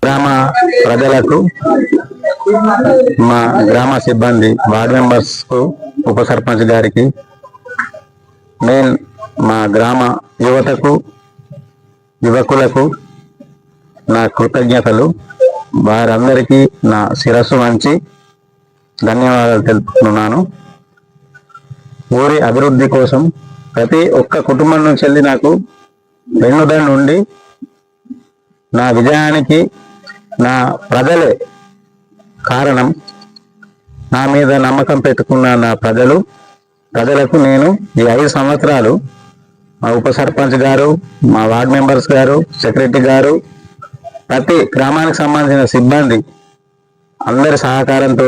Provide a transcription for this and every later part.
గ్రామ ప్రజలకు, మా గ్రామ సిబ్బంది, వార్డు మెంబర్స్ కు, ఉప సర్పంచ్ గారికి, మెయిన్ మా గ్రామ యువతకు, యువకులకు నా కృతజ్ఞతలు. వారందరికీ నా శిరస్సు వంచి ధన్యవాదాలు తెలుపుతున్నాను. ఊరి అభివృద్ధి కోసం ప్రతి ఒక్క కుటుంబం నుంచి వెళ్ళి నాకు వెన్నుదండు ఉండి నా విజయానికి నా ప్రజలే కారణం. నా మీద నమ్మకం పెట్టుకున్న నా ప్రజలకు నేను ఈ 5 సంవత్సరాలు మా ఉప సర్పంచ్ గారు, మా వార్డ్ మెంబర్స్ గారు, సెక్రటరీ గారు, ప్రతి గ్రామానికి సంబంధించిన సిబ్బంది అందరి సహకారంతో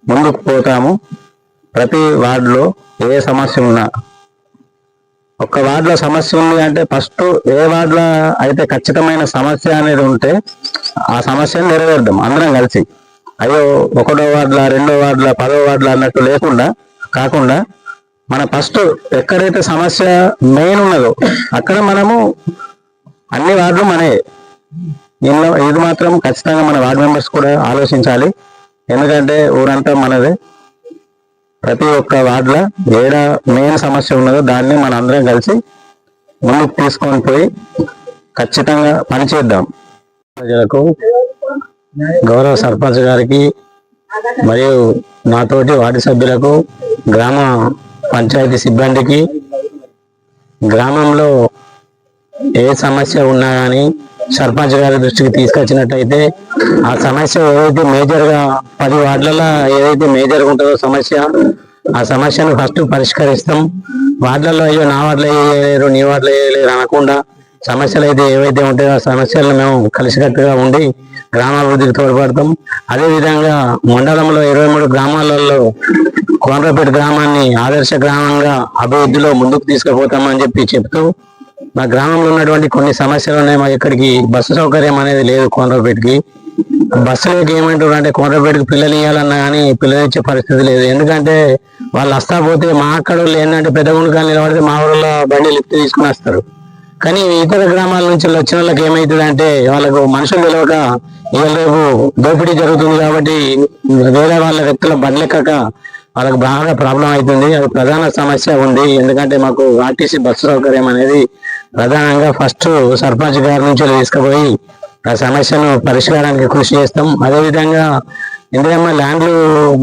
ముందుకు పోతాము. ప్రతి వార్డులో ఏ సమస్య ఉన్నా, ఒక్క వార్డులో సమస్య ఉంది అంటే ఫస్ట్ ఏ వార్డులో అయితే ఖచ్చితమైన సమస్య అనేది ఉంటే ఆ సమస్యను నెరవేర్దాం అందరం కలిసి. అయ్యో 1వ వార్డుల, 2వ వార్డుల, 10వ వార్డుల అన్నట్టు కాకుండా మన ఫస్ట్ ఎక్కడైతే సమస్య మెయిన్ ఉన్నదో అక్కడ మనము అన్ని వార్డులు మనే. ఇది మాత్రం ఖచ్చితంగా మన వార్డు మెంబర్స్ కూడా ఆలోచించాలి. ఎందుకంటే ఊరంతా మనదే. ప్రతి ఒక్క వార్డులో ఏడ మెయిన్ సమస్య ఉన్నదో దాన్ని మన అందరం కలిసి ముందుకు తీసుకొని పోయి ఖచ్చితంగా పనిచేద్దాం. ప్రజలకు, గౌరవ సర్పంచ్ గారికి మరియు నాతోటి వార్డు సభ్యులకు, గ్రామ పంచాయతీ సిబ్బందికి, గ్రామంలో ఏ సమస్య ఉన్నా కానీ సర్పంచ్ గారి దృష్టికి తీసుకొచ్చినట్టయితే ఆ సమస్య ఏదైతే మేజర్గా 10 వార్డులలో ఏదైతే మేజర్గా ఉంటుందో సమస్య, ఆ సమస్యను ఫస్ట్ పరిష్కరిస్తాం. వార్డులలో అయ్యో నా వార్డులో వేయలేరు, నీ వార్డులో వేయలేరు అనకుండా సమస్యలు అయితే ఏవైతే ఉంటాయో ఆ సమస్యలను మేము కలిసికట్టుగా ఉండి గ్రామాభివృద్ధికి తోడ్పడతాం. అదేవిధంగా మండలంలో 23 గ్రామాలలో కోనరాపేట గ్రామాన్ని ఆదర్శ గ్రామంగా అభివృద్ధిలో ముందుకు తీసుకుపోతామని చెప్తూ, మా గ్రామంలో ఉన్నటువంటి కొన్ని సమస్యలు ఉన్నాయి. మా ఇక్కడికి బస్సు సౌకర్యం అనేది లేదు. కోనరాపేటకి బస్సులకి ఏమంటారు అంటే కోనరాపేటకి పిల్లలు ఇవ్వాలన్నా కానీ పిల్లలు ఇచ్చే పరిస్థితి లేదు. ఎందుకంటే వాళ్ళు వస్తా పోతే మా అక్కడ వాళ్ళు ఏంటంటే పెద్ద గుండకాలు నిలబడితే మా ఊళ్ళో బండి లిఫ్ట్ తీసుకుని వస్తారు. కానీ ఇతర గ్రామాల నుంచి వచ్చిన వాళ్ళకి ఏమవుతుంది అంటే వాళ్ళకు మనుషులు తెలియక ఇవాళ రేపు దోపిడీ జరుగుతుంది కాబట్టి వేరే వాళ్ళ వ్యక్తుల బండ్లెక్కక వాళ్ళకి బాగా ప్రాబ్లం అవుతుంది. అది ప్రధాన సమస్య ఉంది. ఎందుకంటే మాకు ఆర్టీసీ బస్సు సౌకర్యం అనేది ప్రధానంగా ఫస్ట్ సర్పంచ్ గారి నుంచి తీసుకుపోయి ఆ సమస్యను పరిష్కారానికి కృషి చేస్తాం. అదేవిధంగా ఇందిరమ్మ ల్యాండ్లు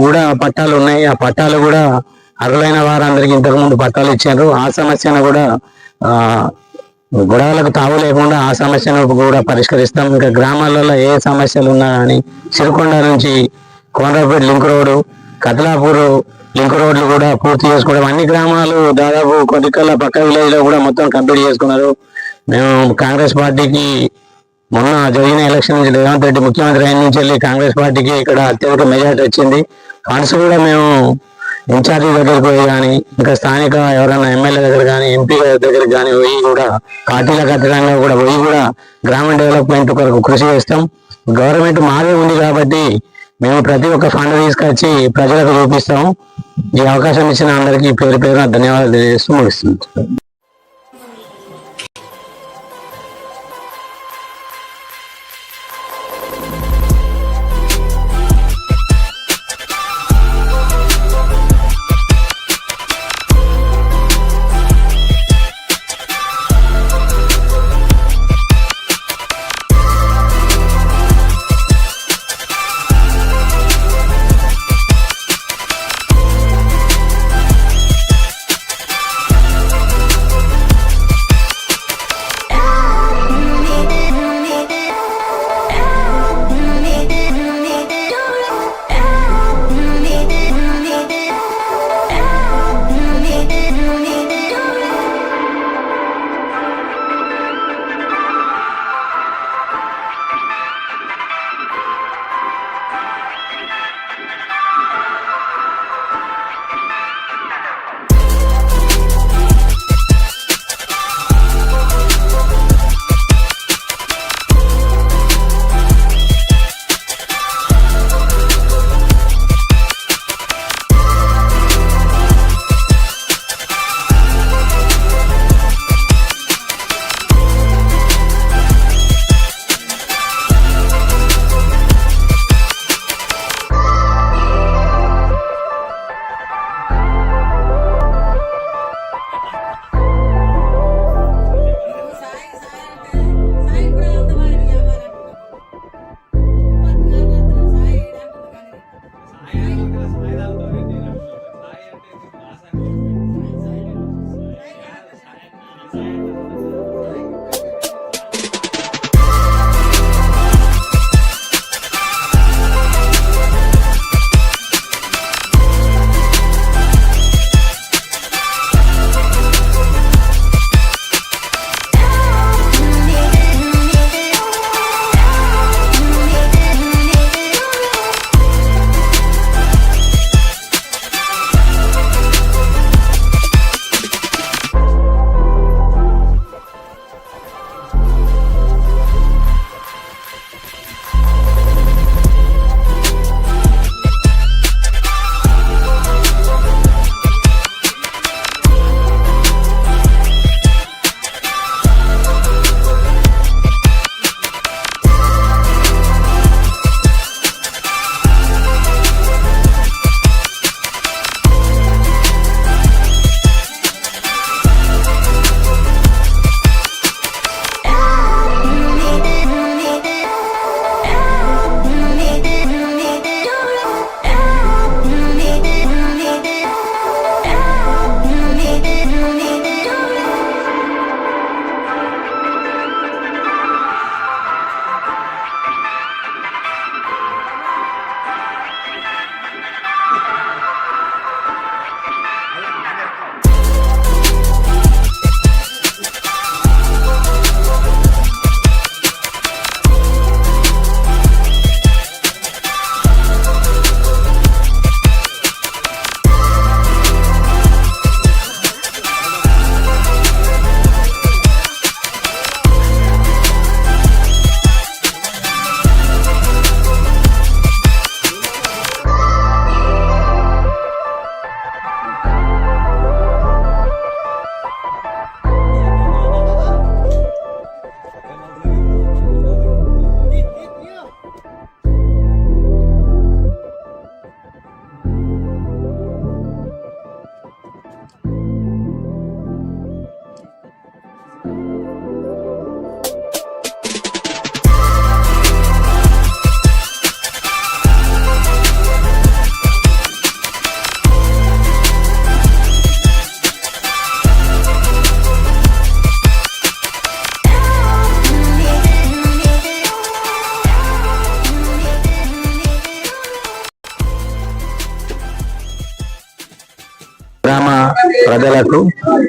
కూడా పట్టాలు ఉన్నాయి. ఆ పట్టాలు కూడా అర్హులైన వారందరికీ ఇంతకుముందు పట్టాలు ఇచ్చారు. ఆ సమస్యను కూడా గొడవలకు తావు లేకుండా ఆ సమస్యను కూడా పరిష్కరిస్తాం. ఇంకా గ్రామాలలో ఏ సమస్యలు ఉన్నా కానీ సిరికొండ నుంచి Konaraopet link road, Kathlapur link రోడ్లు కూడా పూర్తి చేసుకోవడం. అన్ని గ్రామాలు దాదాపు కొద్దికల్లా పక్క విలేజ్ లో కూడా మొత్తం కంప్లీట్ చేసుకున్నారు. మేము కాంగ్రెస్ పార్టీకి మొన్న జరిగిన ఎలక్షన్ నుంచి రేవంత్ రెడ్డి ముఖ్యమంత్రి అయిన నుంచి వెళ్ళి కాంగ్రెస్ పార్టీకి ఇక్కడ అత్యధిక మెజార్టీ వచ్చింది. ఫండ్స్ కూడా మేము ఇన్ఛార్జి దగ్గరికి పోయి కానీ ఇంకా స్థానిక ఎవరైనా ఎమ్మెల్యే దగ్గర కానీ ఎంపీ దగ్గరికి కానీ పోయి కూడా పార్టీలకు అతీతంగా కూడా పోయి కూడా గ్రామ డెవలప్మెంట్ కొరకు కృషి చేస్తాం. గవర్నమెంట్ మాదే ఉంది కాబట్టి మేము ప్రతి ఒక్క ఫండ్ తీసుకొచ్చి ప్రజలకు చూపిస్తాం. ఈ అవకాశం ఇచ్చిన అందరికీ పేరు పేరున ధన్యవాదాలు తెలియజేస్తూ ముగిస్తుంది. గ్రామ ప్రజలకు